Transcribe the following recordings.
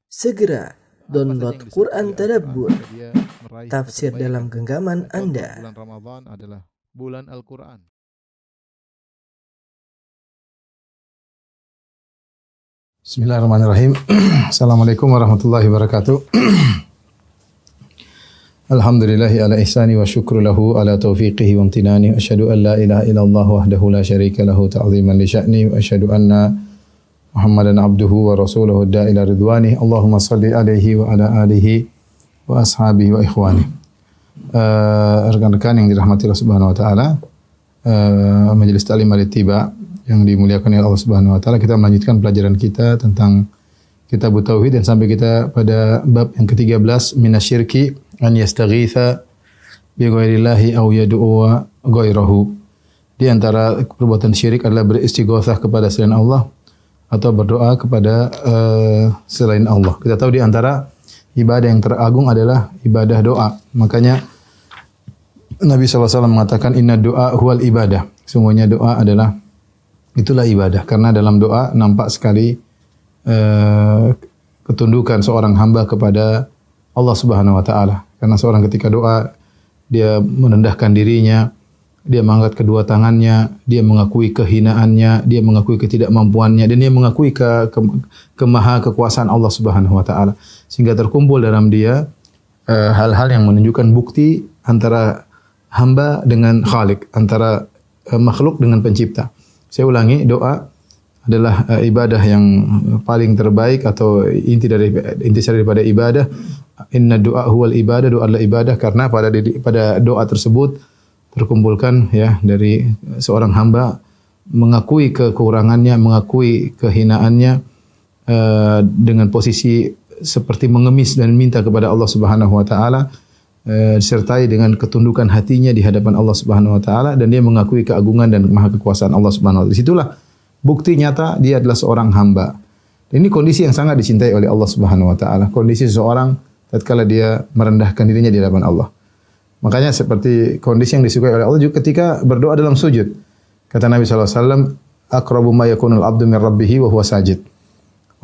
Segera download Quran Tadabbur, tafsir dalam genggaman Anda. Bulan Ramadan adalah bulan Al-Quran. Bismillahirrahmanirrahim. Assalamualaikum warahmatullahi wabarakatuh. Alhamdulillahi ala ihsani wa syukru lahu ala taufiqihi wa amtinani. Asyhadu an la ilaha illallah wahdahu la syarika lahu ta'ziman li sya'ni. Wa asyhadu anna Muhammadan abduhu wa rasuluhu da'ila ridwani. Allahumma salli alaihi wa ala alihi wa ashabihi wa ikhwani. Rekan-rekan yang dirahmati Allah Subhanahu wa taala, Majelis Ta'lim Al-Ittiba yang dimuliakan oleh Allah Subhanahu wa taala, kita melanjutkan pelajaran kita tentang Kitab Tauhid dan sampai kita pada bab yang ke-13, minasyirki an yastaghitha bi ghairillahi aw yad'u ghairahu. Di antara perbuatan syirik adalah beristighatsah kepada selain Allah atau berdoa kepada selain Allah. Kita tahu di antara ibadah yang teragung adalah ibadah doa. Makanya Nabi SAW mengatakan inna doa huwal ibadah. Semuanya doa itulah ibadah. Karena dalam doa nampak sekali ketundukan seorang hamba kepada Allah Subhanahu wa taala. Karena seorang ketika doa, dia merendahkan dirinya, dia mengangkat kedua tangannya, dia mengakui kehinaannya, dia mengakui ketidakmampuannya, dan dia mengakui kemaha kekuasaan Allah Subhanahu wa taala. Sehingga terkumpul dalam dia hal-hal yang menunjukkan bukti antara hamba dengan Khalik, antara makhluk dengan pencipta. Saya ulangi, doa adalah ibadah yang paling terbaik atau inti daripada ibadah. Inna doa huwal ibadah, doa adalah ibadah karena pada doa tersebut terkumpulkan ya dari seorang hamba mengakui kekurangannya, mengakui kehinaannya dengan posisi seperti mengemis dan minta kepada Allah Subhanahu wa taala, disertai dengan ketundukan hatinya di hadapan Allah Subhanahu wa taala, dan dia mengakui keagungan dan maha kekuasaan Allah Subhanahu wa taala. Disitulah bukti nyata dia adalah seorang hamba. Ini kondisi yang sangat dicintai oleh Allah Subhanahu wa taala. Kondisi seseorang tatkala dia merendahkan dirinya di hadapan Allah. Makanya seperti kondisi yang disukai oleh Allah juga ketika berdoa dalam sujud. Kata Nabi SAW, aqrabu ma yakunul abdu min rabbihi wa huwa sajid.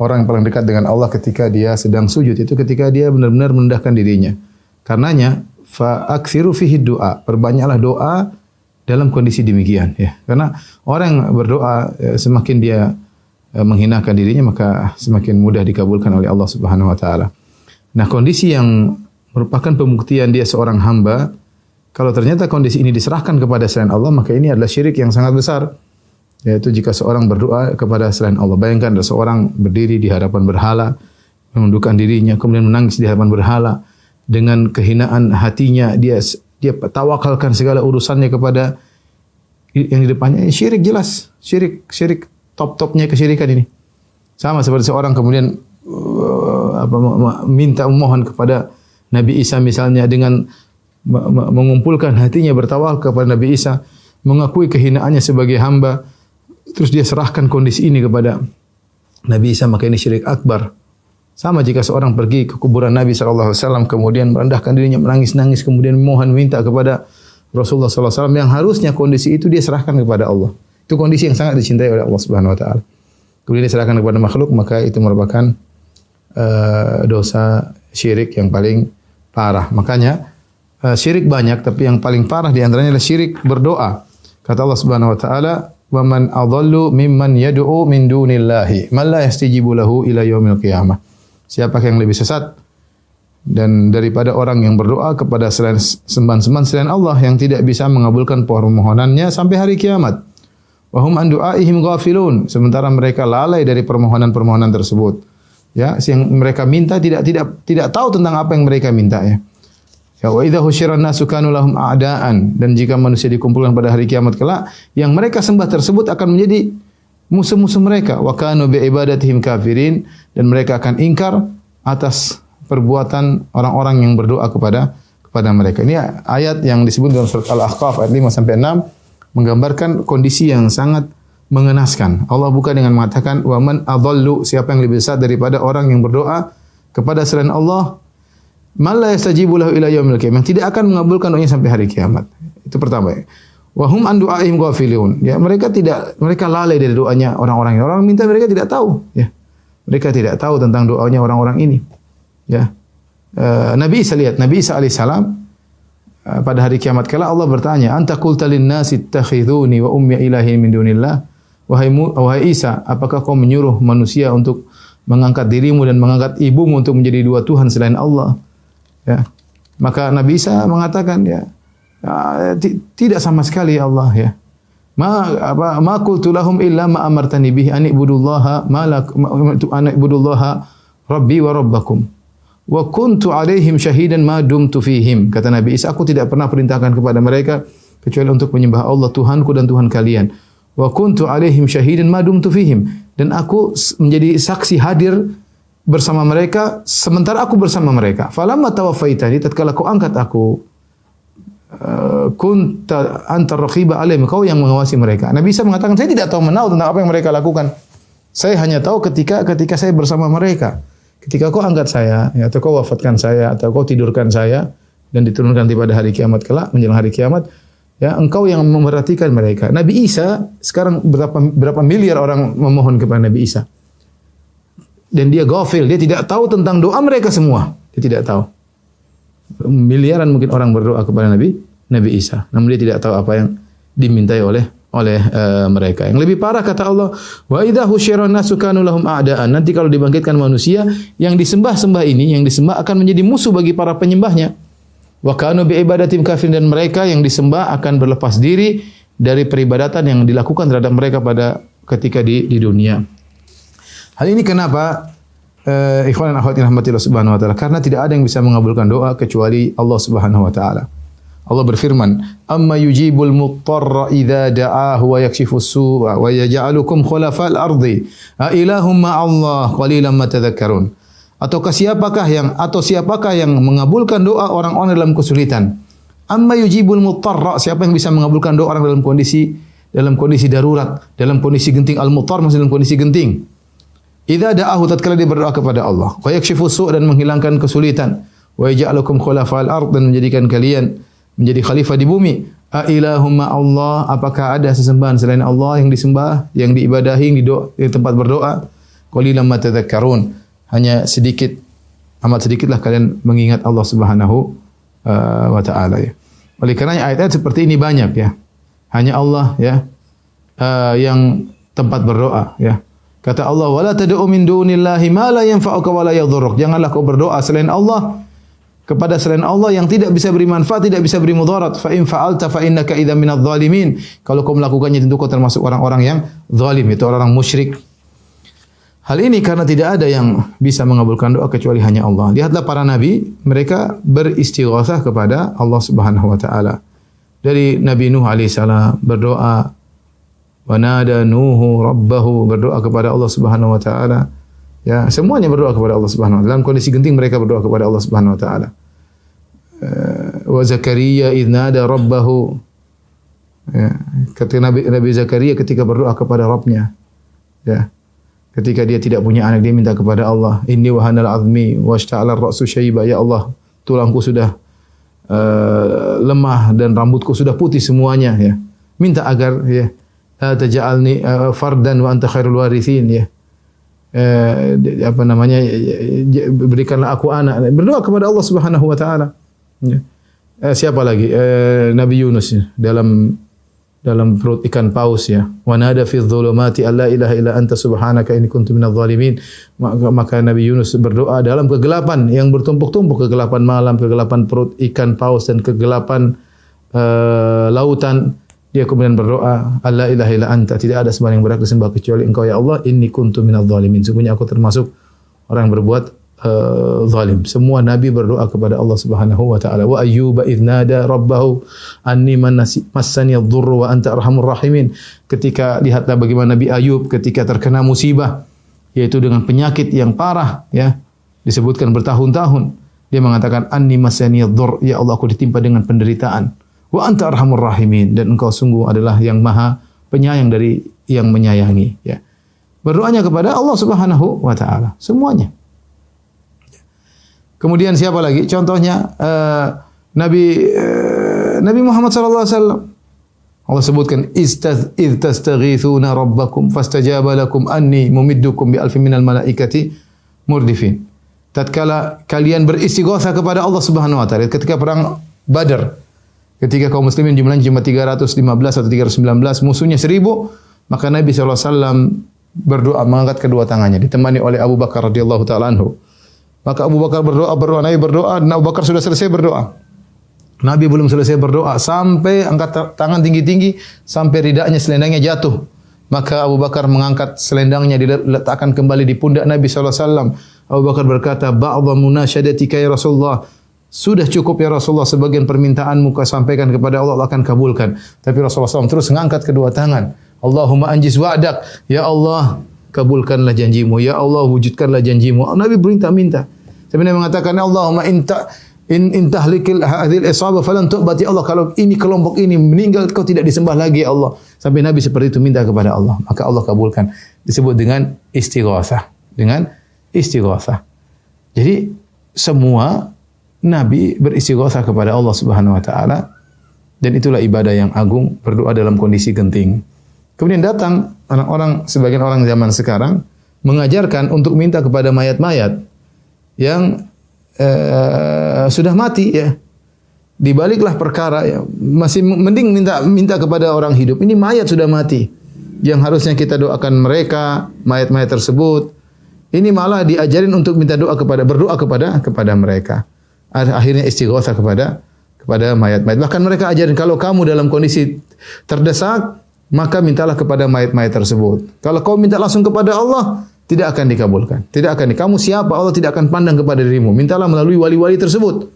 Orang yang paling dekat dengan Allah ketika dia sedang sujud itu ketika dia benar-benar merendahkan dirinya. Karenanya fa aktsiru fihi du'a, perbanyaklah doa dalam kondisi demikian ya. Karena orang yang berdoa semakin dia menghinakan dirinya maka semakin mudah dikabulkan oleh Allah Subhanahu wa taala. Nah, kondisi yang merupakan pembuktian dia seorang hamba, kalau ternyata kondisi ini diserahkan kepada selain Allah, maka ini adalah syirik yang sangat besar. Yaitu jika seorang berdoa kepada selain Allah. Bayangkan ada seorang berdiri di hadapan berhala, menundukkan dirinya, kemudian menangis di hadapan berhala. Dengan kehinaan hatinya, dia tawakalkan segala urusannya kepada yang di depannya. Syirik jelas. Syirik top-topnya kesyirikan ini. Sama seperti seorang kemudian minta memohon kepada Nabi Isa misalnya dengan mengumpulkan hatinya bertawal kepada Nabi Isa, mengakui kehinaannya sebagai hamba, terus dia serahkan kondisi ini kepada Nabi Isa, maka ini syirik akbar. Sama jika seorang pergi ke kuburan Nabi SAW kemudian merendahkan dirinya, menangis-nangis, kemudian memohon minta kepada Rasulullah SAW, yang harusnya kondisi itu dia serahkan kepada Allah. Itu kondisi yang sangat dicintai oleh Allah Subhanahu wa taala. Kemudian diserahkan kepada makhluk, maka itu merupakan dosa syirik yang paling parah. Makanya syirik banyak, tapi yang paling parah di antaranya adalah syirik berdoa. Kata Allah Subhanahu wa taala, "Wa man adhallu mimman yad'u min dunillahi man la yastajibu lahu ila yaumil qiyamah." Siapa yang lebih sesat dan daripada orang yang berdoa kepada sembahan-sembahan selain Allah yang tidak bisa mengabulkan permohonannya sampai hari kiamat. Wa hum an du'aihim ghafilun, sementara mereka lalai dari permohonan-permohonan tersebut. Ya, yang mereka minta tidak tahu tentang apa yang mereka minta ya. Ya, wa idza husyiran nasu kanu lahum a'daan, dan jika manusia dikumpulkan pada hari kiamat kelak, yang mereka sembah tersebut akan menjadi musuh-musuh mereka. Wa kanu bi ibadatihim kafirin, dan mereka akan ingkar atas perbuatan orang-orang yang berdoa kepada mereka. Ini ayat yang disebut dalam surat Al-Ahqaf ayat 5 sampai 6 menggambarkan kondisi yang sangat mengenaskan. Allah buka dengan mengatakan wa man adhallu, siapa yang lebih sesat daripada orang yang berdoa kepada selain Allah, man la yastajibu lahu ila yaumil qiyamah, tidak akan mengabulkan doanya sampai hari kiamat. Itu pertama ya. Wa hum an du'aihim ghafilun. Ya, mereka lalai dari doanya orang-orang minta, mereka tidak tahu ya. Mereka tidak tahu tentang doanya orang-orang ini. Ya. Nabi Isa, lihat, Nabi Isa alaihissalam pada hari kiamat kala Allah bertanya, "Anta qulta lin-nasi ittakhidhuni wa ummi ilahin min dunillah?" Wahai Isa, apakah kau menyuruh manusia untuk mengangkat dirimu dan mengangkat ibumu untuk menjadi dua Tuhan selain Allah? Ya. Maka Nabi Isa mengatakan, tidak sama sekali Allah, ya. Ma qultu lahum illa ma amartani bihi an ibudullaha rabbi wa rabbakum wa kuntu alaihim syahidan ma dumtu fihim. Kata Nabi Isa, aku tidak pernah perintahkan kepada mereka kecuali untuk menyembah Allah Tuhanku dan Tuhan kalian. Wa kuntu alaihim syahidan ma dumtu fihim, dan aku menjadi saksi hadir bersama mereka sementara aku bersama mereka. Falamma tawaffaitani, tatkala kau angkat aku, kunta antar raqiba alaihim, kau yang mengawasi mereka. Nabi Isa mengatakan, saya tidak tahu menahu tentang apa yang mereka lakukan. Saya hanya tahu ketika saya bersama mereka. Ketika kau angkat saya, ya, atau kau wafatkan saya, atau kau tidurkan saya dan diturunkan pada hari kiamat kelak, menjelang hari kiamat, ya, engkau yang memperhatikan mereka. Nabi Isa, sekarang berapa miliar orang memohon kepada Nabi Isa. Dan dia ghafil, dia tidak tahu tentang doa mereka semua. Dia tidak tahu. Miliaran mungkin orang berdoa kepada Nabi Isa, namun dia tidak tahu apa yang dimintai oleh mereka. Yang lebih parah kata Allah, wa idza husyira an-nasu kanu lahum a'daan. Nanti kalau dibangkitkan manusia, yang disembah-sembah ini, yang disembah akan menjadi musuh bagi para penyembahnya. Wa kanu bi ibadatim kafirin, dan mereka yang disembah akan berlepas diri dari peribadatan yang dilakukan terhadap mereka pada ketika di dunia. Hal ini kenapa ikhwan dan akhwat rahmatillah subhanahu wa ta'ala? Karena tidak ada yang bisa mengabulkan doa kecuali Allah subhanahu wa ta'ala. Allah berfirman, "Amma yujibul muttarra idza da'ahu wa yakshifus su'a wa yaj'alukum khulafa'al ardi. A ilahum ma'allah qalilan ma tadhakkarun." Siapakah yang mengabulkan doa orang-orang dalam kesulitan? Amma yujibul muttarra, siapa yang bisa mengabulkan doa orang dalam kondisi darurat, dalam kondisi genting. Al-muttar maksudnya dalam kondisi genting. Idza da'ahu, tatkala dia berdoa kepada Allah, wa yakshifus su' dan menghilangkan kesulitan, wa yaj'alukum khulafa'al ard, dan menjadikan kalian menjadi khalifah di bumi. A ilahumma Allah, apakah ada sesembahan selain Allah yang disembah, yang diibadahi, di tempat berdoa? Qalilan ma tadhakkarun, hanya amat sedikitlah kalian mengingat Allah Subhanahu wa taala, ya. Oleh karenanya ayat-ayat seperti ini banyak, ya. Hanya Allah, ya, yang tempat berdoa, ya. Kata Allah, wala tad'u min dunillahi ma la yanfa'uka wa la yadhurruk. Janganlah kau berdoa selain Allah, kepada selain Allah yang tidak bisa beri manfaat, tidak bisa beri mudarat. Fa in fa'alta fa innaka idza minadh dhalimin. Kalau kau melakukannya tentu kau termasuk orang-orang yang zalim, itu orang musyrik. Hal ini karena tidak ada yang bisa mengabulkan doa kecuali hanya Allah. Lihatlah para nabi, mereka beristighatsah kepada Allah Subhanahu wa taala. Dari Nabi Nuh alaihissalam berdoa, wa nada Nuhu rabbahu, berdoa kepada Allah Subhanahu wa taala. Ya, semuanya berdoa kepada Allah Subhanahu wa taala. Dalam kondisi genting mereka berdoa kepada Allah Subhanahu wa taala. Wa Zakaria idz nada rabbahu. Ya, ketika Nabi Zakaria ketika berdoa kepada Rabbnya. Ya. Ketika dia tidak punya anak, dia minta kepada Allah, inni wahanal azmi washta'ala ar-ra'su syaiba, ya Allah, tulangku sudah lemah dan rambutku sudah putih semuanya, ya. Minta agar, ya, taj'alni fardan wa anta khairul warithin, ya. Berikanlah aku anak. Berdoa kepada Allah Subhanahu wa taala. Ya. Siapa lagi? Nabi Yunus, ya, dalam perut ikan paus, ya. Wa nada fi dhulumati alla ilaha illa anta subhanaka inni kuntu minadh dhalimin. Maka Nabi Yunus berdoa dalam kegelapan yang bertumpuk-tumpuk, kegelapan malam, kegelapan perut ikan paus, dan kegelapan lautan. Dia kemudian berdoa, alla ilaha illa anta, tidak ada sembahan yang berhak disembah kecuali Engkau ya Allah, inni kuntu minadh dhalimin. Sungguhnya aku termasuk orang yang berbuat zalim. Semua nabi berdoa kepada Allah Subhanahu wa taala. Wa ayyuba idz nada rabbahu anni massani adh-dhurru wa anta arhamur rahimin. Ketika lihatlah bagaimana Nabi Ayub ketika terkena musibah, yaitu dengan penyakit yang parah, ya. Disebutkan bertahun-tahun. Dia mengatakan anni massani adh-dhurr, ya Allah, aku ditimpa dengan penderitaan. Wa anta arhamur rahimin, dan Engkau sungguh adalah yang maha penyayang dari yang menyayangi, ya. Berdoanya kepada Allah Subhanahu wa taala semuanya. Kemudian siapa lagi? Contohnya Nabi Muhammad sallallahu alaihi wasallam. Allah sebutkan idz tastaghithuna rabbakum fastajaba lakum anni mumiddukum bi alfin minal malaikati murdifin. Tatkala kalian beristighatsah kepada Allah Subhanahu wa taala ketika perang Badar, ketika kaum muslimin jumlahnya cuma 315 atau 319, musuhnya 1000, maka Nabi sallallahu alaihi wasallam berdoa mengangkat kedua tangannya ditemani oleh Abu Bakar radhiyallahu taala anhu. Maka Abu Bakar berdoa, Nabi berdoa, dan Abu Bakar sudah selesai berdoa. Nabi belum selesai berdoa sampai angkat tangan tinggi-tinggi sampai ridaknya selendangnya jatuh. Maka Abu Bakar mengangkat selendangnya diletakkan kembali di pundak Nabi sallallahu alaihi wasallam. Abu Bakar berkata, "Ba'dha munasyadatika ya Rasulullah." Sudah cukup ya Rasulullah, sebagian permintaanmu kau sampaikan kepada Allah, Allah akan kabulkan. Tapi Rasulullah SAW terus mengangkat kedua tangan. Allahumma anjiz wa'dak. Ya Allah, kabulkanlah janjimu. Ya Allah, wujudkanlah janjimu. Nabi minta. Tapi Nabi mengatakan, Allahumma in tahlikil hadhil isabah falan tu'bati Allah, kalau ini kelompok ini meninggal kau tidak disembah lagi ya Allah. Sampai Nabi seperti itu minta kepada Allah, maka Allah kabulkan. Disebut dengan istighatsah. Jadi semua Nabi beristighatsah kepada Allah Subhanahu wa taala, dan itulah ibadah yang agung, berdoa dalam kondisi genting. Kemudian datang sebagian orang zaman sekarang mengajarkan untuk minta kepada mayat-mayat yang sudah mati ya. Dibaliklah perkara ya. Masih mending minta kepada orang hidup. Ini mayat sudah mati. Yang harusnya kita doakan mereka, mayat-mayat tersebut. Ini malah diajarin untuk berdoa kepada mereka. Akhirnya istighatsah kepada mayat-mayat. Bahkan mereka ajarin kalau kamu dalam kondisi terdesak, maka mintalah kepada mayat-mayat tersebut. Kalau kau minta langsung kepada Allah, tidak akan dikabulkan. Kamu siapa? Allah tidak akan pandang kepada dirimu. Mintalah melalui wali-wali tersebut.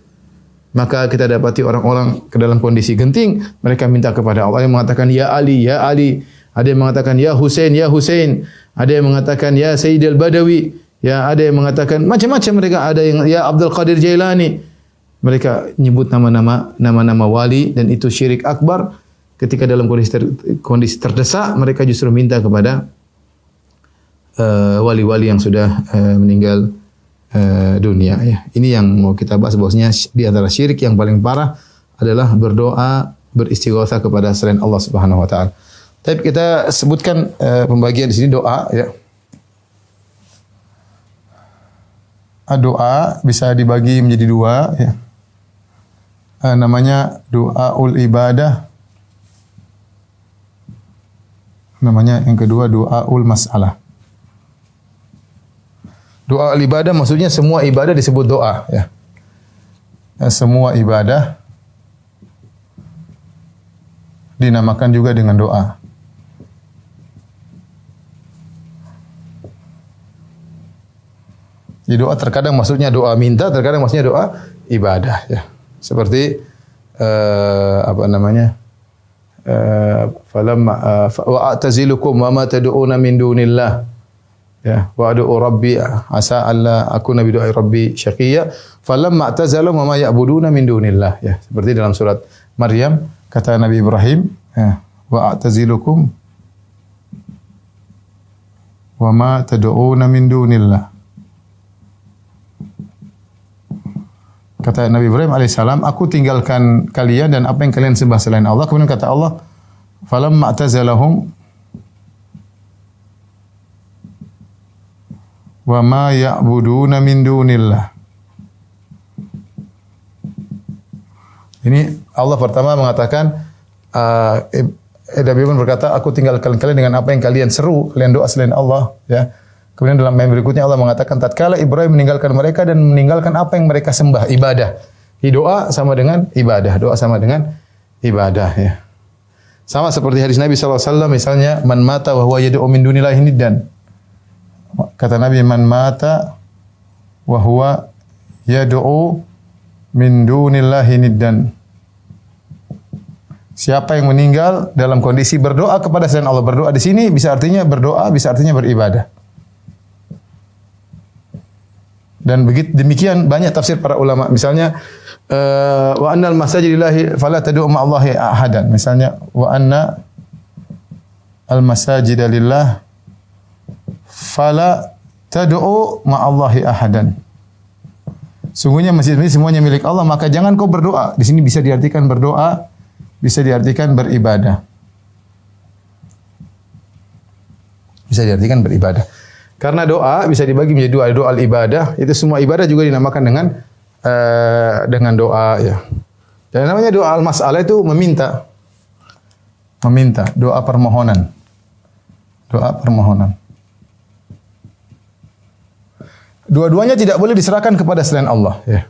Maka kita dapati orang-orang ke dalam kondisi genting, mereka minta kepada Allah. Ada yang mengatakan ya Ali, ya Ali. Ada yang mengatakan ya Husain, ya Husain. Ada yang mengatakan ya Sayyidil Badawi. Ya, ada yang mengatakan macam-macam mereka. Ada yang ya Abdul Qadir Jailani. Mereka nyebut nama-nama wali, dan itu syirik akbar. Ketika dalam kondisi terdesak, mereka justru minta kepada wali-wali yang sudah meninggal dunia ya. Ini yang mau kita bahas, bahwasanya di antara syirik yang paling parah adalah berdoa beristighatsah kepada selain Allah Subhanahu wa taala. Tapi kita sebutkan pembagian di sini doa ya. Doa bisa dibagi menjadi dua ya. Namanya doaul ibadah. Namanya yang kedua doaul masalah. Doa ibadah maksudnya semua ibadah disebut doa ya. Semua ibadah dinamakan juga dengan doa. Di doa terkadang maksudnya doa minta, terkadang maksudnya doa ibadah ya. Seperti falamma wa a'tazilukum wa ma tad'una min dunillah. Ya, wa ad'u rabbi asa alla akuna bi du'ai rabbi syaqiyya falamma a'tazalahum wa ma ya'buduna min dunillah ya, seperti dalam surat Maryam kata Nabi Ibrahim ya, wa a'tazilukum wa ma tad'una min dunillah. Kata Nabi Ibrahim alaihissalam, aku tinggalkan kalian dan apa yang kalian sembah selain Allah. Kemudian kata Allah, falamma a'tazalahum wa ma ya'buduna min dunillah. Ini Allah pertama mengatakan, Nabi Ibrahim berkata, aku tinggalkan kalian dengan apa yang kalian seru, kalian doa selain Allah. Ya. Kemudian dalam ayat berikutnya Allah mengatakan, tatkala Ibrahim meninggalkan mereka dan meninggalkan apa yang mereka sembah, ibadah. Doa sama dengan ibadah, doa sama dengan ibadah. Ya. Sama seperti hadis Nabi SAW, misalnya, man mata wa huwa yad'u min dunillahi niddan. Kata Nabi, man mata wa huwa yad'u min dunillahi niddan. Siapa yang meninggal dalam kondisi berdoa kepada selain Allah. Berdoa di sini bisa artinya berdoa, bisa artinya beribadah. Dan begitu demikian banyak tafsir para ulama. Misalnya wa annal masajid lillahi fala tad'u ma'allahi ahadan. Misalnya wa anna al masajid lillah fala tad'u ma'allahi ahadan. Sungguhnya masjid ini semuanya milik Allah, maka jangan kau berdoa. Di sini bisa diartikan berdoa, bisa diartikan beribadah. Bisa diartikan beribadah. Karena doa bisa dibagi menjadi dua, doa ibadah, itu semua ibadah juga dinamakan dengan doa ya. Dan namanya doa al-mas'alah itu meminta. Meminta, doa permohonan. Doa permohonan. Dua-duanya tidak boleh diserahkan kepada selain Allah ya.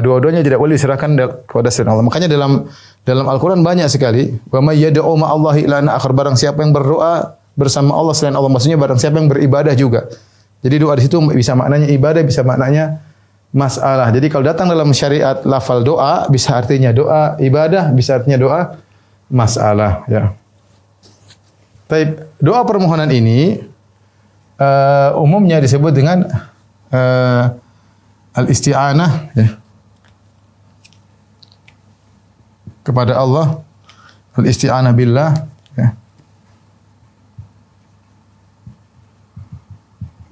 Dua-duanya tidak boleh diserahkan kepada selain Allah. Makanya dalam Al-Qur'an banyak sekali, wa may yad'u ma'allahi ilahan akhar, barang siapa yang berdoa bersama Allah selain Allah, maksudnya barang siapa yang beribadah juga. Jadi doa di situ bisa maknanya ibadah, bisa maknanya masalah. Jadi kalau datang dalam syariat lafal doa bisa artinya doa ibadah, bisa artinya doa masalah ya. Baik, doa permohonan ini umumnya disebut dengan al-isti'anah ya. Kepada Allah, al-isti'anah billah ya.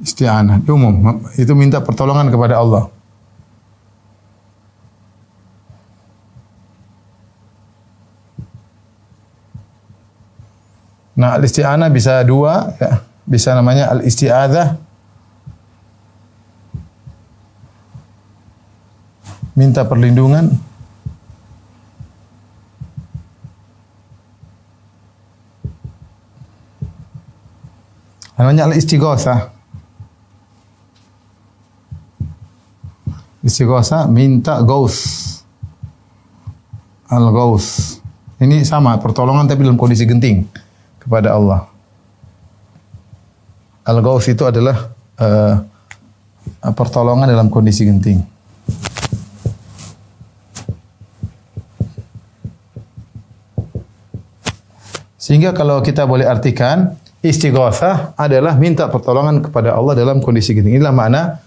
Isti'anah umum itu minta pertolongan kepada Allah. Nah, al-isti'anah bisa dua ya. Bisa namanya al-isti'adzah, minta perlindungan. Namanya al-istighatsah. Istighatsah minta ghaus. Al-ghaus. Ini sama pertolongan tapi dalam kondisi genting kepada Allah. Al-ghaus itu adalah pertolongan dalam kondisi genting. Sehingga kalau kita boleh artikan istighatsah adalah minta pertolongan kepada Allah dalam kondisi genting. Inilah makna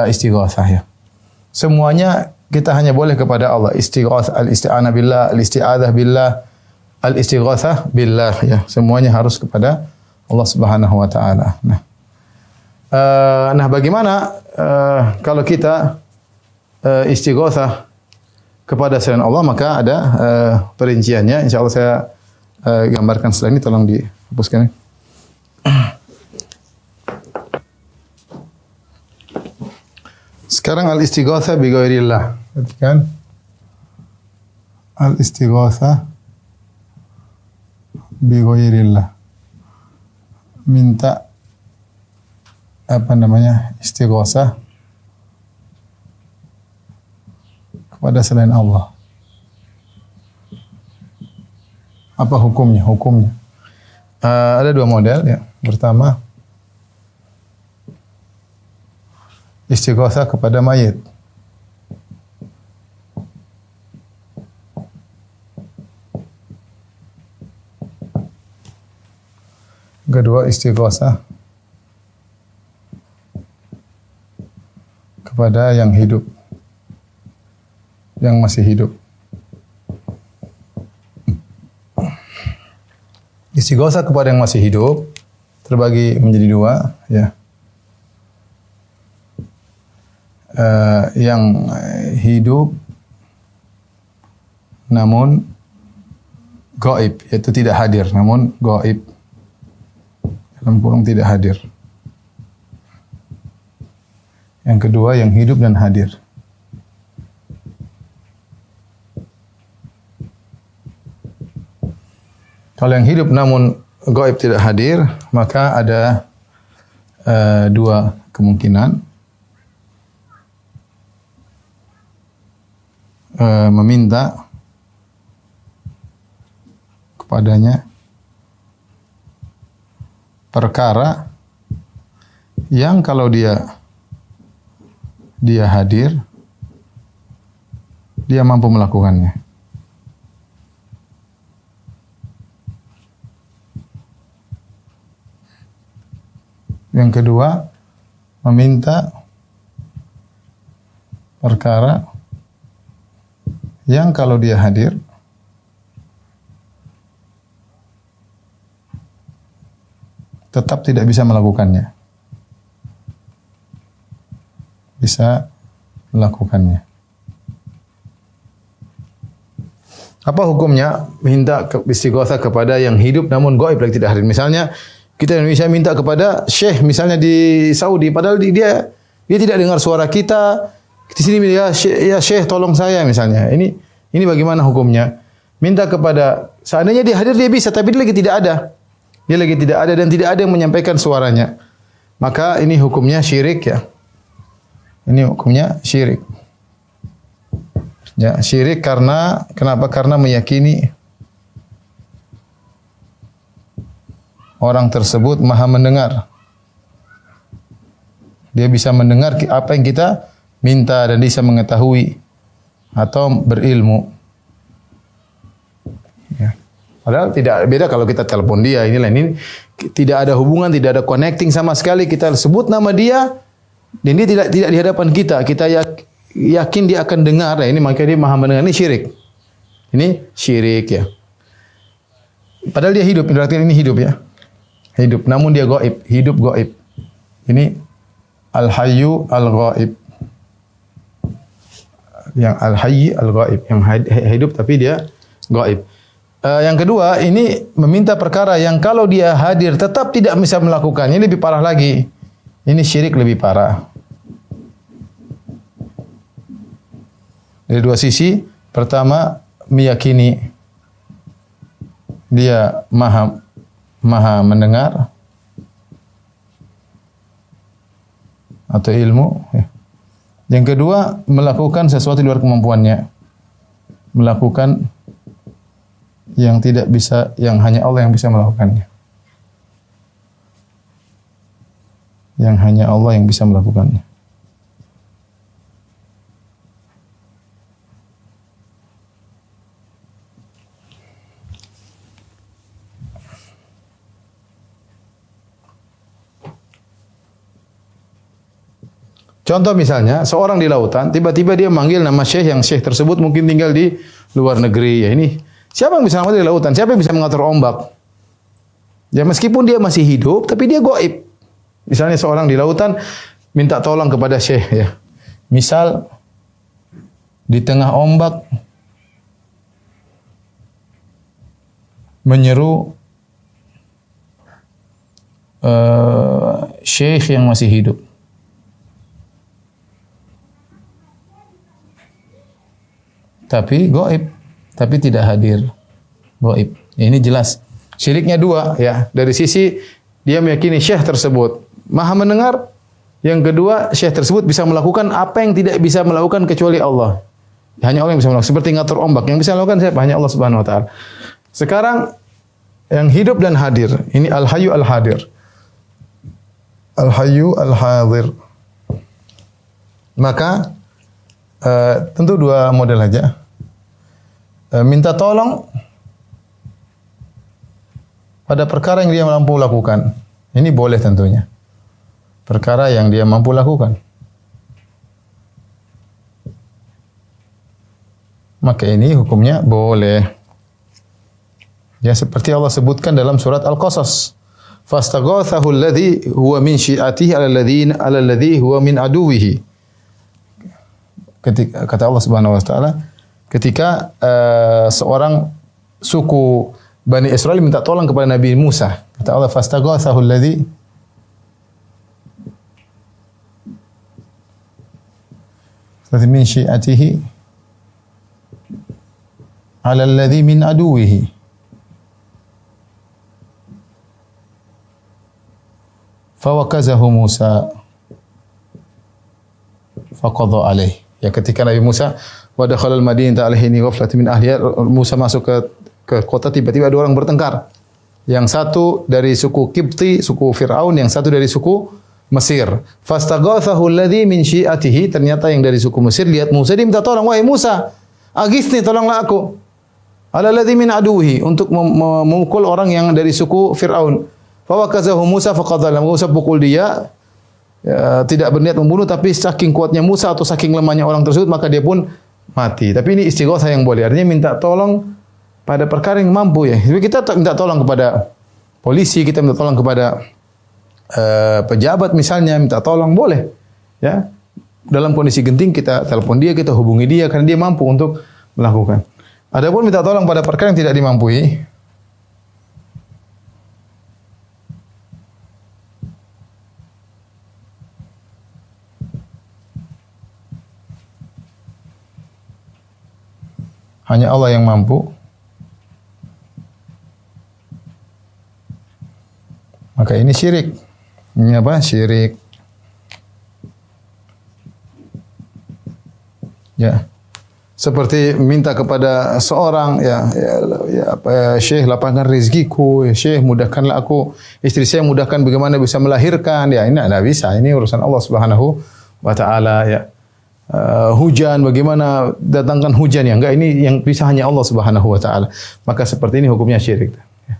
istighatsah ya. Semuanya kita hanya boleh kepada Allah. Istighatsah, al-isti'anah billah, al-isti'adzah billah, al-istighatsah billah ya. Semuanya harus kepada Allah Subhanahu wa taala. Nah, bagaimana kalau kita istighatsah kepada selain Allah, maka ada perinciannya. Insyaallah saya gambarkan setelah ini, tolong dihapuskan. Sekarang al-istighatsah bi ghairillah. Perhatikan. Al-istighatsah bi ghairillah. Minta istighatsah kepada selain Allah. Apa hukumnya? Hukumnya ada dua model ya. Pertama, istighatsah kepada mayit. Kedua, istighatsah kepada yang hidup, yang masih hidup. Istighatsah kepada yang masih hidup terbagi menjadi dua ya. Yang hidup namun gaib, yaitu tidak hadir, namun gaib, dalam kurung tidak hadir. Yang kedua yang hidup dan hadir. Kalau yang hidup namun gaib tidak hadir, maka ada dua kemungkinan. Meminta kepadanya perkara yang kalau dia hadir, dia mampu melakukannya. Yang kedua, meminta perkara yang kalau dia hadir, tetap tidak bisa melakukannya. Bisa melakukannya. Apa hukumnya minta istighatsah kepada yang hidup namun gaib lagi tidak hadir? Misalnya Kita di Indonesia minta kepada syekh misalnya di Saudi, padahal dia tidak dengar suara kita. Di sini ya syekh tolong saya misalnya. Ini bagaimana hukumnya? Minta kepada, seandainya dia hadir dia bisa, tapi dia lagi tidak ada. Dia lagi tidak ada dan tidak ada yang menyampaikan suaranya. Maka ini hukumnya syirik ya. Ini hukumnya syirik. Ya, syirik karena kenapa? Karena meyakini orang tersebut maha mendengar. Dia bisa mendengar apa yang kita minta dan bisa mengetahui atau berilmu. Ya. Padahal tidak beda kalau kita telepon dia. Ini tidak ada hubungan, tidak ada connecting sama sekali. Kita sebut nama dia dan dia tidak di hadapan kita. Kita yakin dia akan dengar. Nah, ini maka dia maha mendengar. Ini syirik. Ini syirik ya. Padahal dia hidup. Berarti ini hidup ya. Hidup. Namun dia gaib. Hidup gaib. Ini al-hayyu al-ghaib. Yang al-hayy al-ghaib. Yang hidup tapi dia gaib. Yang kedua, ini meminta perkara yang kalau dia hadir tetap tidak bisa melakukannya. Ini lebih parah lagi. Ini syirik lebih parah. Dari dua sisi. Pertama, meyakini dia maha mendengar atau ilmu. Yang kedua, melakukan sesuatu di luar kemampuannya. Melakukan yang tidak bisa, yang hanya Allah yang bisa melakukannya. Yang hanya Allah yang bisa melakukannya. Contoh misalnya, seorang di lautan, tiba-tiba dia manggil nama syekh, yang syekh tersebut mungkin tinggal di luar negeri. Ya ini, siapa yang bisa mengatur di lautan? Siapa yang bisa mengatur ombak? Ya meskipun dia masih hidup, tapi dia gaib. Misalnya seorang di lautan minta tolong kepada syekh. Ya. Misal, di tengah ombak, menyeru syekh yang masih hidup. Tapi gaib, tapi tidak hadir. Gaib. Ini jelas. Syiriknya dua ya. Dari sisi dia meyakini syekh tersebut maha mendengar. Yang kedua, syekh tersebut bisa melakukan apa yang tidak bisa melakukan kecuali Allah. Hanya Allah yang bisa melakukan. Seperti ngatur ombak. Yang bisa melakukan siapa? Hanya Allah Subhanahu wa taala. Sekarang yang hidup dan hadir. Ini al-hayyu al-hadir. Al-hayyu al-hadir. Maka tentu dua model aja. Minta tolong pada perkara yang dia mampu lakukan. Ini boleh tentunya. Perkara yang dia mampu lakukan. Maka ini hukumnya boleh. Ya seperti Allah sebutkan dalam surat Al-Qasas. Fastaghathahu alladhi huwa min syi'atihi 'ala alladhi huwa min aduwihi. Ketika kata Allah Subhanahu wa taala, ketika seorang suku Bani Israel minta tolong kepada Nabi Musa, kata Allah fastaghathahu alladhi min syi'atihi 'ala alladhi min aduwihi. Fawakazahu Musa faqadha alaihi. Ya ketika Nabi Musa wa dakhala al-madinata alaihi ghaflatin min ahliha, Musa masuk ke kota, tiba-tiba ada orang bertengkar. Yang satu dari suku Kipti, suku Firaun, yang satu dari suku Mesir. Fastaghathahu alladhi min syi'atihi, ternyata yang dari suku Mesir lihat Musa, dia minta tolong, wahai Musa, aghithni, tolonglah aku. Ala alladhi min aduhi, untuk memukul orang yang dari suku Firaun. Fawakazahu Musa faqadha, Musa pukul dia. Ya, tidak berniat membunuh, tapi saking kuatnya Musa atau saking lemahnya orang tersebut, maka dia pun mati. Tapi ini istighatsah yang boleh. Artinya minta tolong pada perkara yang mampu ya. Jadi kita minta tolong kepada polisi, kita minta tolong kepada pejabat misalnya, minta tolong boleh. Ya. Dalam kondisi genting kita telepon dia, kita hubungi dia karena dia mampu untuk melakukan. Adapun minta tolong pada perkara yang tidak dimampui, hanya Allah yang mampu, maka ini syirik. Ini apa? Syirik. Ya. Seperti minta kepada seorang Syekh lapangkan rezekiku, ya Syekh mudahkanlah aku, istri saya mudahkan bagaimana bisa melahirkan. Ya ini tidak bisa, ini urusan Allah Subhanahu wa taala ya. Hujan bagaimana datangkan hujan ya? Enggak, ini yang bisa hanya Allah Subhanahu wa taala. Maka seperti ini hukumnya syirik. Ya.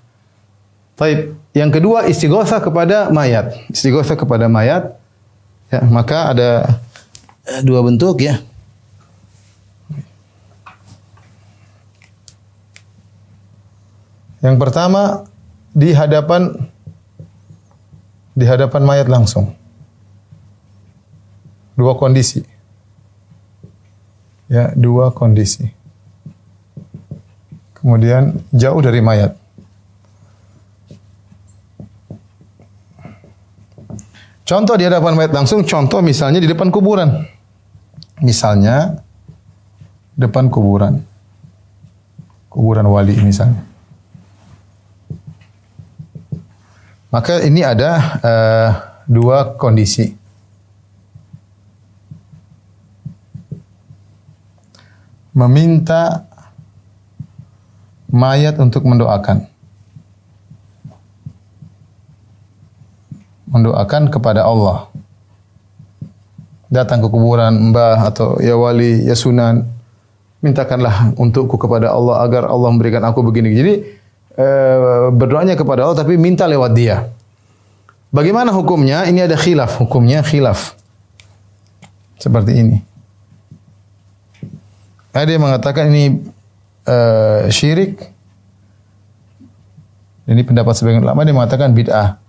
Taib. Yang kedua istighotsah kepada mayat. Istighotsah kepada mayat ya, maka ada dua bentuk ya. Yang pertama di hadapan mayat langsung. Dua kondisi. Ya, dua kondisi. Kemudian jauh dari mayat. Contoh di hadapan mayat langsung, contoh misalnya di depan kuburan. Misalnya depan kuburan. Kuburan wali misalnya. Maka ini ada dua kondisi. Meminta mayat untuk mendoakan. Mendoakan kepada Allah. Datang ke kuburan mbah atau ya wali, ya sunan. Mintakanlah untukku kepada Allah agar Allah memberikan aku begini. Jadi berdoanya kepada Allah tapi minta lewat dia. Bagaimana hukumnya? Ini ada khilaf, hukumnya khilaf. Seperti ini. Ada yang mengatakan ini syirik. Ini pendapat sebagian ulama, dia mengatakan bid'ah.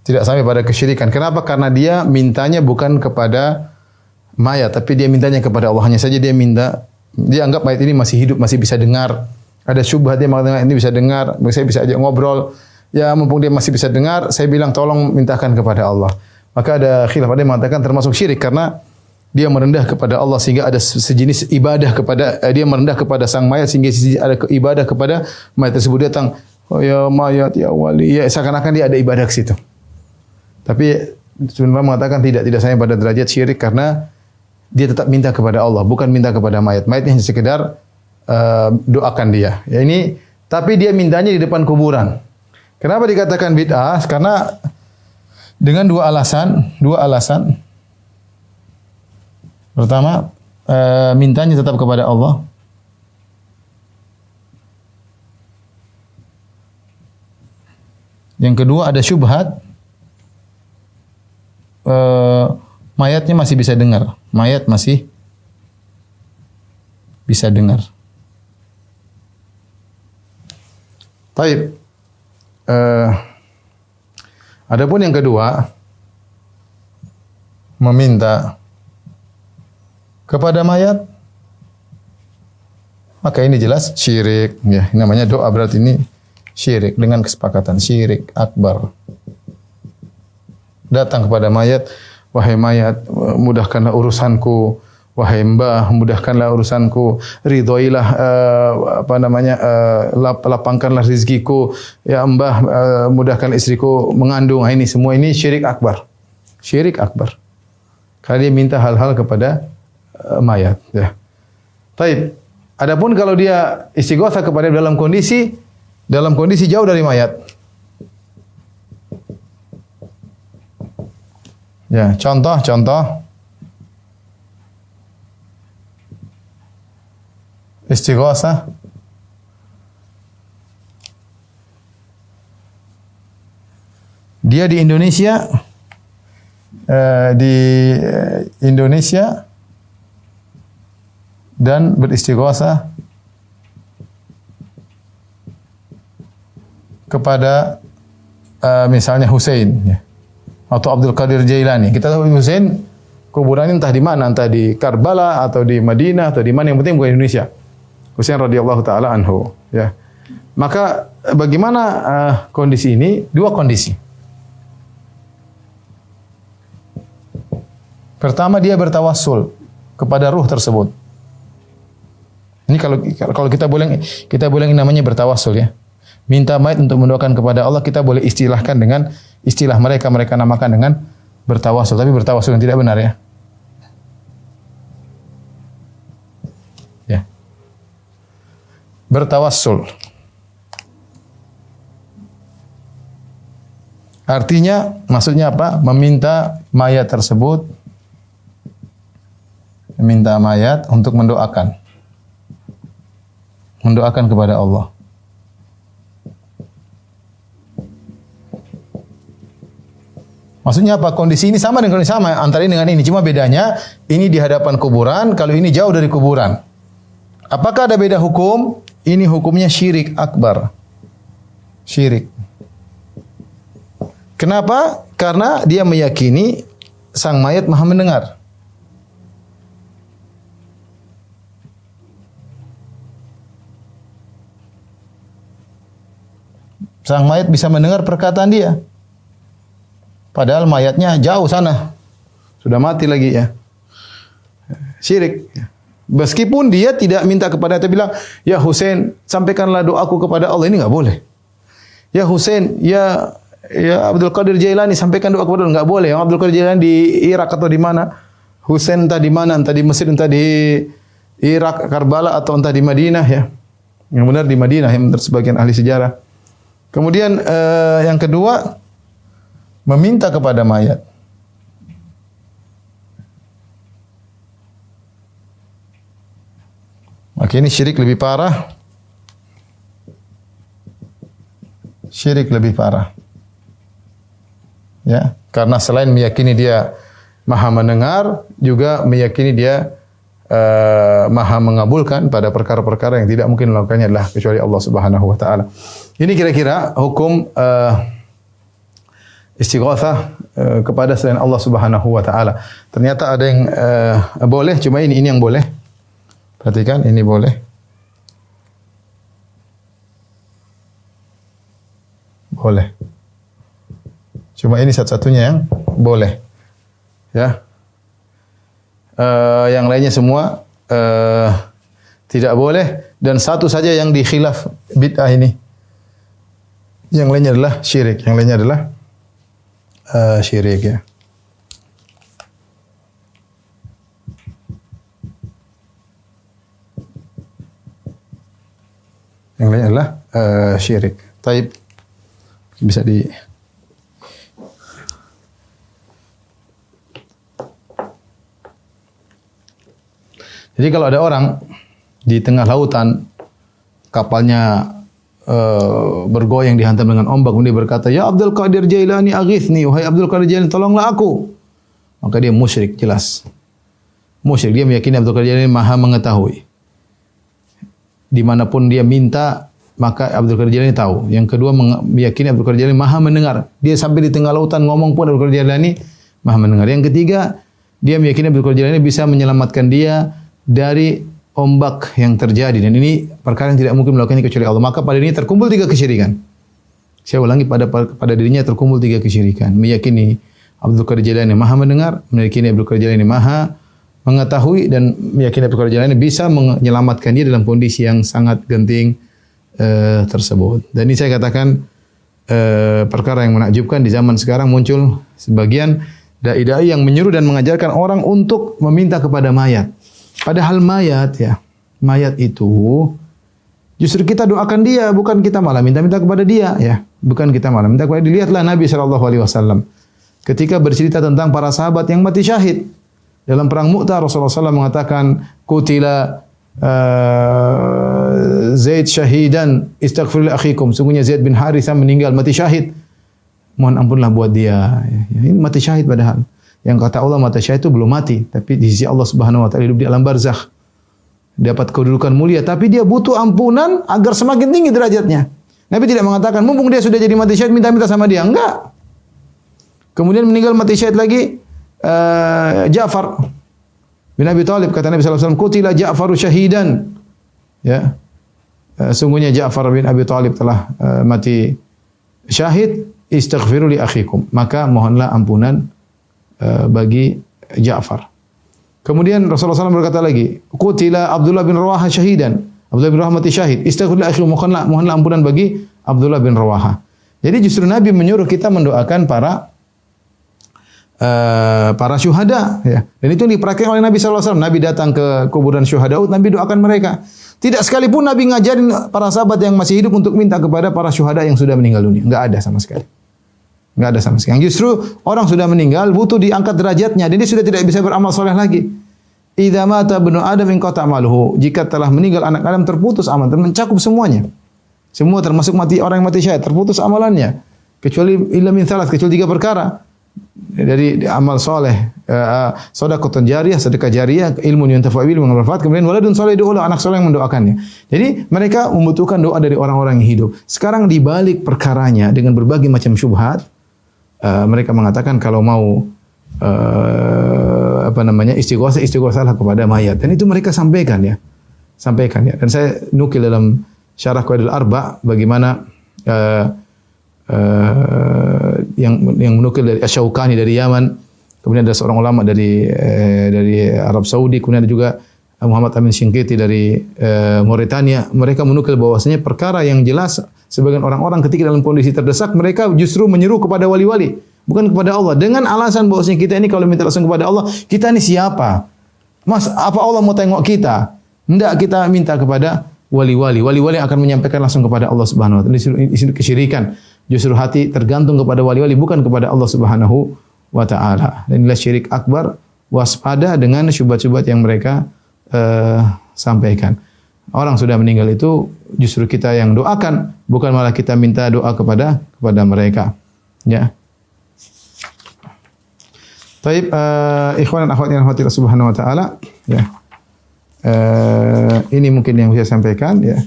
Tidak sampai pada kesyirikan. Kenapa? Karena dia mintanya bukan kepada mayat, tapi dia mintanya kepada Allah. Hanya saja dia minta, dia anggap mayat ini masih hidup, masih bisa dengar. Ada syubhat dia mengatakan ini bisa dengar, saya bisa ajak ngobrol. Ya mumpung dia masih bisa dengar, saya bilang tolong mintakan kepada Allah. Maka ada khilaf, ada yang mengatakan termasuk syirik karena dia merendah kepada Allah sehingga ada sejenis ibadah kepada dia merendah kepada sang mayat sehingga ada ibadah kepada mayat tersebut. Datang, oh ya mayat, ya wali, ya seakan-akan dia ada ibadah ke situ. Tapi sebenarnya mengatakan tidak sampai pada derajat syirik karena dia tetap minta kepada Allah, bukan minta kepada mayat. Mayatnya hanya sekedar doakan dia. Ya ini, tapi dia mintanya di depan kuburan. Kenapa dikatakan bid'ah? Karena dengan dua alasan. Pertama, mintanya tetap kepada Allah. Yang kedua ada syubhat. Mayatnya masih bisa dengar. Mayat masih bisa dengar. Taib. Adapun yang kedua, meminta kepada mayat, maka ini jelas syirik. Ya, namanya doa berarti ini syirik dengan kesepakatan syirik akbar. Datang kepada mayat, wahai mayat, mudahkanlah urusanku. Wahai mbah, mudahkanlah urusanku. Ridhoilah lapangkanlah rezekiku. Ya mbah, mudahkan istriku mengandung. Ini semua ini syirik akbar. Syirik akbar. Karena dia minta hal-hal kepada mayat. Ya. Taib. Adapun kalau dia istighotsah kepada dalam kondisi jauh dari mayat. Ya, contoh istighotsah dia di Indonesia dan beristighotsah kepada misalnya Hussein ya, atau Abdul Qadir Jailani. Kita tahu Hussein kuburannya entah di mana, entah di Karbala atau di Madinah atau di mana, yang penting bukan Indonesia. Husain radhiyallahu taala anhu, ya. Maka bagaimana kondisi ini? Dua kondisi. Pertama, dia bertawassul kepada ruh tersebut. Ini kalau kita boleh yang namanya bertawassul ya. Minta mayat untuk mendoakan kepada Allah, kita boleh istilahkan dengan istilah mereka namakan dengan bertawassul, tapi bertawassul yang tidak benar ya. Ya. Bertawassul. Artinya, maksudnya apa? Meminta mayat tersebut, meminta mayat untuk mendoakan kepada Allah. Maksudnya apa? Kondisi ini sama dengan kondisi sama antara ini dengan ini. Cuma bedanya ini di hadapan kuburan, kalau ini jauh dari kuburan. Apakah ada beda hukum? Ini hukumnya syirik akbar. Syirik. Kenapa? Karena dia meyakini sang mayat maha mendengar. Sang mayat bisa mendengar perkataan dia. Padahal mayatnya jauh sana. Sudah mati lagi ya. Syirik. Meskipun dia tidak minta kepada dia bilang, "Ya Husain, sampaikanlah doaku kepada Allah." Ini enggak boleh. "Ya Husain, ya Abdul Qadir Jailani, sampaikan doa kepada Allah." Enggak boleh. Abdul Qadir Jailani di Irak atau di mana? Husain entah di mana, entah di Mesir, entah di Irak, Karbala atau entah di Madinah ya. Yang benar di Madinah yang menurut sebagian ahli sejarah. Kemudian yang kedua, meminta kepada mayat. Maka ini syirik lebih parah. Syirik lebih parah. Ya, karena selain meyakini dia maha mendengar, juga meyakini dia maha mengabulkan pada perkara-perkara yang tidak mungkin melakukannya adalah kecuali Allah Subhanahu wa taala. Ini kira-kira hukum istighatsah kepada selain Allah Subhanahu wa taala. Ternyata ada yang boleh, cuma ini yang boleh. Perhatikan, ini boleh. Boleh. Cuma ini satu-satunya yang boleh. Ya. Yang lainnya semua tidak boleh, dan satu saja yang dikhilaf bid'ah ini. Yang lainnya adalah syirik. Yang lainnya adalah syirik ya. Yang lainnya adalah syirik. Taib bisa di Jadi kalau ada orang di tengah lautan, kapalnya bergoyang dihantam dengan ombak, kemudian dia berkata, "Ya Abdul Qadir Jailani aghithni, wahai Abdul Qadir Jailani, tolonglah aku." Maka dia musyrik, jelas. Musyrik, dia meyakini Abdul Qadir Jailani maha mengetahui. Dimanapun dia minta, maka Abdul Qadir Jailani tahu. Yang kedua, meyakini Abdul Qadir Jailani maha mendengar. Dia sampai di tengah lautan ngomong pun Abdul Qadir Jailani maha mendengar. Yang ketiga, dia meyakini Abdul Qadir Jailani bisa menyelamatkan dia dari ombak yang terjadi, dan ini perkara yang tidak mungkin melakukannya kecuali Allah. Maka pada dirinya terkumpul 3 kesyirikan. Saya ulangi, pada dirinya terkumpul 3 kesyirikan. Meyakini Abdul Qadir Jailani maha mendengar, meyakini Abdul Qadir Jailani maha mengetahui, dan meyakini Abdul Qadir Jailani bisa menyelamatkan dia dalam kondisi yang sangat genting tersebut. Dan ini saya katakan perkara yang menakjubkan di zaman sekarang muncul sebagian dai-dai yang menyuruh dan mengajarkan orang untuk meminta kepada mayat. Padahal mayat itu justru kita doakan dia, bukan kita malah minta-minta kepada dia ya. Bukan kita malah minta kepada dia. Lihatlah Nabi SAW ketika bercerita tentang para sahabat yang mati syahid. Dalam perang Mu'tah Rasulullah SAW mengatakan, "Qutila Zaid syahidan, istaghfir li akhikum." Sungguhnya Zaid bin Harithah meninggal mati syahid. Mohon ampunlah buat dia. Ya, ini mati syahid padahal. Yang kata Allah mati syahid itu belum mati, tapi di sisi Allah Subhanahu wa taala hidup di alam barzakh. Dapat kedudukan mulia, tapi dia butuh ampunan agar semakin tinggi derajatnya. Nabi tidak mengatakan mumpung dia sudah jadi mati syahid minta-minta sama dia, enggak. Kemudian meninggal mati syahid lagi Ja'far bin Abi Thalib, kata Nabi sallallahu alaihi wasallam, "Qutila Ja'faru syahidan." Ya. Sungguhnya Ja'far bin Abi Thalib telah mati syahid, istaghfiru li akhikum. Maka mohonlah ampunan bagi Ja'far. Kemudian Rasulullah SAW berkata lagi, qutila Abdullah bin Rawaha syahidan. Abdullah bin Rawaha mati syahid. Istaghfir li akhi, mohonlah ampunan bagi Abdullah bin Rawaha. Jadi justru Nabi menyuruh kita mendoakan para syuhada, ya. Dan itu dipraktikkan oleh Nabi sallallahu alaihi wasallam. Nabi datang ke kuburan syuhada, Nabi doakan mereka. Tidak sekalipun Nabi ngajarin para sahabat yang masih hidup untuk minta kepada para syuhada yang sudah meninggal dunia. Enggak ada sama sekali. Enggak ada sama sekali. Yang justru orang sudah meninggal butuh diangkat derajatnya dan dia sudah tidak bisa beramal soleh lagi. Idza mata ibnu Adam inqata amaluhu. Jika telah meninggal anak Adam terputus amal, mencakup semuanya. Semua termasuk mati orang yang mati syahid, terputus amalannya. Kecuali illa min thalath, kecuali 3 perkara. Dari amal soleh, sedekah jariyah, sedekah jariyah, ilmu yang yuntafa'u bihi bermanfaat, kemudian waladun soleh doa, anak soleh yang mendoakannya. Jadi mereka membutuhkan doa dari orang-orang yang hidup. Sekarang dibalik perkaranya dengan berbagai macam syubhat, mereka mengatakan kalau mau istighosah kepada mayat, dan itu mereka sampaikan ya. Dan saya nukil dalam Syarah Qawaidul Arba bagaimana yang menukil dari Asy-Syaukani dari Yaman, kemudian ada seorang ulama dari Arab Saudi, kemudian ada juga Muhammad Amin Shinqiti dari Mauritania. Mereka menukil bahwasanya perkara yang jelas sebagian orang-orang ketika dalam kondisi terdesak mereka justru menyeru kepada wali-wali, bukan kepada Allah, dengan alasan bahwasanya kita ini kalau minta langsung kepada Allah, kita ini siapa? Mas, apa Allah mau tengok kita? Hendak kita minta kepada wali-wali. Wali-wali akan menyampaikan langsung kepada Allah Subhanahu wa taala. Ini kesyirikan. Justru hati tergantung kepada wali-wali, bukan kepada Allah Subhanahu wa taala. Dan inilah syirik akbar. Waspada dengan syubhat-syubhat yang mereka sampaikan. Orang sudah meninggal itu justru kita yang doakan, bukan malah kita minta doa kepada mereka. Ya. Baik, ikhwan dan akhwat yang dirahmati Allah Subhanahu wa taala, ya. Ini mungkin yang saya sampaikan, ya.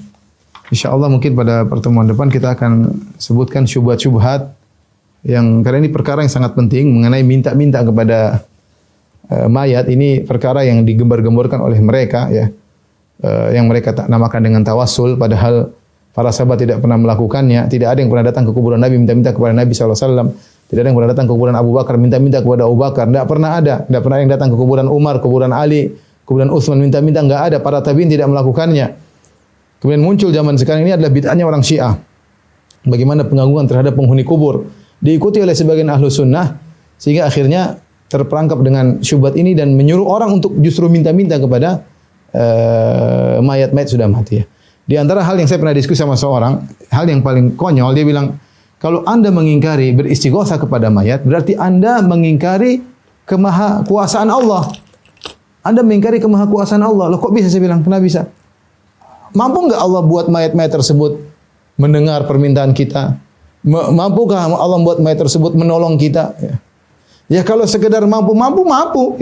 Insyaallah mungkin pada pertemuan depan kita akan sebutkan syubhat-syubhat yang, karena ini perkara yang sangat penting mengenai minta-minta kepada mayat. Ini perkara yang digembar-gemborkan oleh mereka, ya, yang mereka tak namakan dengan tawassul, padahal para sahabat tidak pernah melakukannya. Tidak ada yang pernah datang ke kuburan Nabi minta-minta kepada Nabi SAW. Tidak ada yang pernah datang ke kuburan Abu Bakar minta-minta kepada Abu Bakar. Tidak pernah ada. Tidak pernah yang datang ke kuburan Umar, kuburan Ali, kuburan Utsman minta-minta. Enggak ada. Para tabi'in tidak melakukannya. Kemudian muncul zaman sekarang ini adalah bid'ahnya orang Syiah. Bagaimana pengagungan terhadap penghuni kubur diikuti oleh sebagian ahlu sunnah, sehingga akhirnya terperangkap dengan syubhat ini dan menyuruh orang untuk justru minta-minta kepada mayat-mayat sudah mati, ya. Di antara hal yang saya pernah diskusi sama seorang, hal yang paling konyol, dia bilang, kalau Anda mengingkari beristighosah kepada mayat, berarti Anda mengingkari kemahakuasaan Allah. Anda mengingkari kemahakuasaan Allah. Loh, kok bisa? Saya bilang, kenapa bisa? Mampu enggak Allah buat mayat-mayat tersebut mendengar permintaan kita? Mampukah Allah buat mayat tersebut menolong kita? Ya, ya kalau sekedar mampu,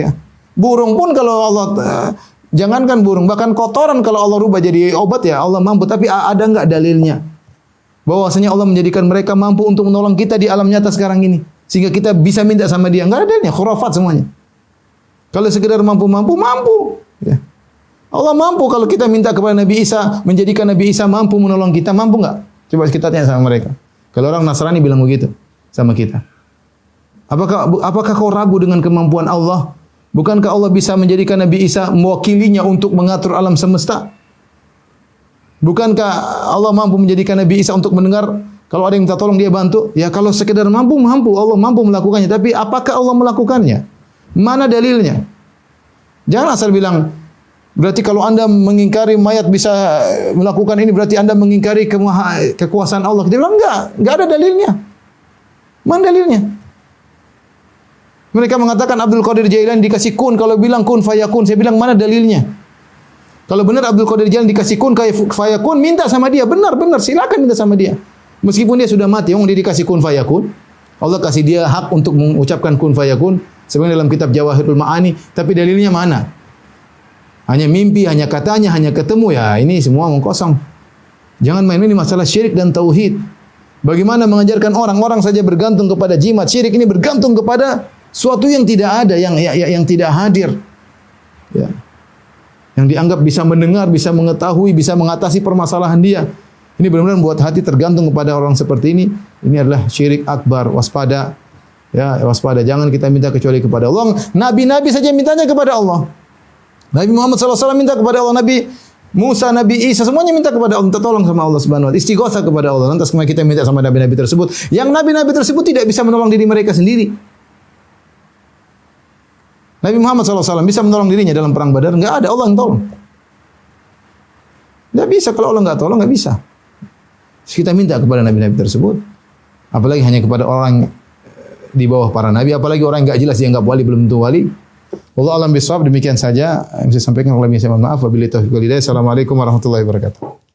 ya. Burung pun kalau Allah, jangankan burung, bahkan kotoran kalau Allah rubah jadi obat, ya Allah mampu. Tapi ada enggak dalilnya bahwasanya Allah menjadikan mereka mampu untuk menolong kita di alam nyata sekarang ini, sehingga kita bisa minta sama dia? Enggak ada dalilnya, khurafat semuanya. Kalau sekedar mampu, ya. Allah mampu kalau kita minta kepada Nabi Isa, menjadikan Nabi Isa mampu menolong kita, mampu enggak? Coba kita tanya sama mereka. Kalau orang Nasrani bilang begitu sama kita. Apakah kau ragu dengan kemampuan Allah? Bukankah Allah bisa menjadikan Nabi Isa mewakilinya untuk mengatur alam semesta? Bukankah Allah mampu menjadikan Nabi Isa untuk mendengar kalau ada yang minta tolong dia bantu? Ya kalau sekedar mampu, Allah mampu melakukannya. Tapi apakah Allah melakukannya? Mana dalilnya? Jangan asal bilang, berarti kalau Anda mengingkari mayat bisa melakukan ini, berarti Anda mengingkari kekuasaan Allah. Kita bilang enggak ada dalilnya. Mana dalilnya? Mereka mengatakan Abdul Qadir Jailani dikasih kun, kalau bilang kun fayakun. Saya bilang mana dalilnya? Kalau benar Abdul Qadir Jailani dikasih kun fayakun, minta sama dia. Benar, silakan minta sama dia. Meskipun dia sudah mati, dia dikasih kun fayakun. Allah kasih dia hak untuk mengucapkan kun fayakun. Sebenarnya dalam kitab Jawahirul Ma'ani, tapi dalilnya mana? Hanya mimpi, hanya katanya, hanya ketemu, ya ini semua omong kosong. Jangan main ini masalah syirik dan tauhid. Bagaimana mengajarkan orang saja bergantung kepada jimat. Syirik ini bergantung kepada suatu yang tidak ada, yang tidak hadir. Ya. Yang dianggap bisa mendengar, bisa mengetahui, bisa mengatasi permasalahan dia. Ini benar-benar membuat hati tergantung kepada orang seperti ini. Ini adalah syirik akbar. Waspada. Ya, waspada. Jangan kita minta kecuali kepada Allah. Nabi-nabi saja mintanya kepada Allah. Nabi Muhammad SAW minta kepada Allah, Nabi Musa, Nabi Isa, semuanya minta kepada Allah, minta tolong sama Allah Subhanahu wa taala, istighosa kepada Allah. Lantas kemudian kita minta sama nabi-nabi tersebut. Yang nabi-nabi tersebut tidak bisa menolong diri mereka sendiri. Nabi Muhammad SAW bisa menolong dirinya dalam perang Badar? Enggak ada, Allah yang tolong. Enggak bisa, kalau Allah enggak tolong enggak bisa. Terus kita minta kepada nabi-nabi tersebut. Apalagi hanya kepada orang di bawah para nabi, apalagi orang yang enggak jelas dianggap wali belum tentu wali. Wallahu a'lam bishawab. Demikian saja yang saya sampaikan. Wabillahi taufiq wal hidayah. Assalamualaikum warahmatullahi wabarakatuh.